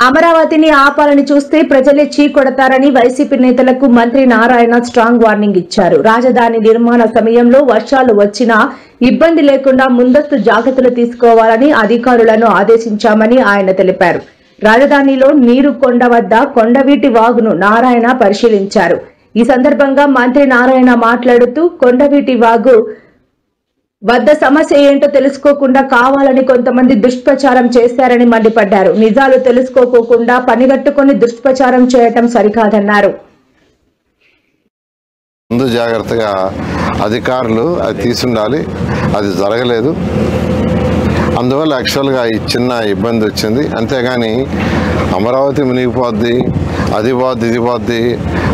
అమరావతిని ఆపాలని చూస్తే ప్రజలే చీకొడతారని వైసీపీ నేతలకు మంత్రి నారాయణ స్ట్రాంగ్ వార్నింగ్ ఇచ్చారు. రాజధాని నిర్మాణ సమయంలో వర్షాలు వచ్చినా ఇబ్బంది లేకుండా ముందస్తు జాగ్రత్తలు తీసుకోవాలని అధికారులను ఆదేశించామని ఆయన తెలిపారు. రాజధానిలో నీరు కొండ వద్ద కొండవీటి వాగును నారాయణ పరిశీలించారు. ఈ సందర్భంగా మంత్రి నారాయణ మాట్లాడుతూ కొండవీటి వాగు వద్ద సమస్య ఏంటో తెలుసుకోకుండా కావాలని కొంతమంది దుష్ప్రచారం చేశారని మండిపడ్డారు. నిజాలు తెలుసుకోకుండా పనిగట్టుకుని దుష్ప్రచారం చేయటం సరికాదన్నారు. ముందు జాగ్రత్తగా అధికారులు అది తీసుండాలి, అది జరగలేదు. అందువల్ల యాక్చువల్గా ఈ చిన్న ఇబ్బంది వచ్చింది. అంతేగాని అమరావతి మునిగిపోద్ది, అది పోద్ది, ఇది పోద్ది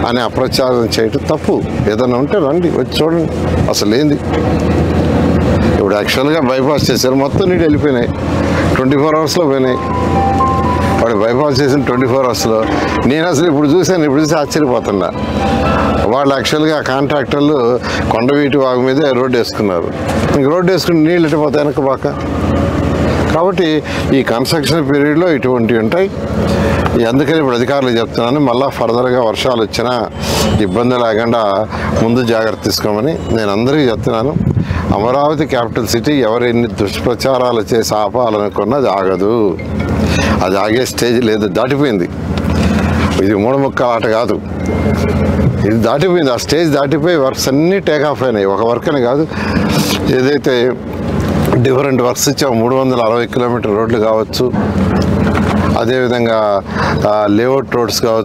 అని అప్రచారం చేయటం తప్పు. ఏదైనా ఉంటే రండి, వచ్చి చూడండి అసలు ఏంది. ఇప్పుడు యాక్చువల్గా బైపాస్ చేశారు, మొత్తం నీళ్ళు వెళ్ళిపోయినాయి. 24 అవర్స్లో పోయినాయి. వాడు బైపాస్ చేసిన 24 అవర్స్లో నేను అసలు ఇప్పుడు చూసి ఆశ్చర్యపోతున్నా. వాళ్ళు యాక్చువల్గా కాంట్రాక్టర్లు కొండవీటి వాగు మీద రోడ్డు వేసుకున్నారు. ఇంక రోడ్డు వేసుకుని నీళ్ళు ఎట్టిపోతాయి వెనక బాక. కాబట్టి ఈ కన్స్ట్రక్షన్ పీరియడ్లో ఇటువంటివి ఉంటాయి. అందుకని ఇప్పుడు అధికారులు చెప్తున్నాను, మళ్ళీ ఫర్దర్గా వర్షాలు వచ్చినా ఇబ్బంది లేకుండా ముందు జాగ్రత్త తీసుకోమని నేను అందరికీ చెప్తున్నాను. అమరావతి క్యాపిటల్ సిటీ ఎవరెన్ని దుష్ప్రచారాలు చేసి ఆపాలనుకున్నది ఆగదు. అది ఆగే స్టేజ్ లేదు, దాటిపోయింది. ఇది మూడముక్కల ఆట కాదు, ఇది దాటిపోయింది. ఆ స్టేజ్ దాటిపోయి వర్క్స్ అన్నీ టేకాఫ్ అయినాయి. ఒక వర్క్ అని కాదు, ఏదైతే డిఫరెంట్ వర్క్స్ ఇచ్చాము, 360 కిలోమీటర్ రోడ్లు కావచ్చు, అదేవిధంగా లేఅవుట్ రోడ్స్ కావచ్చు.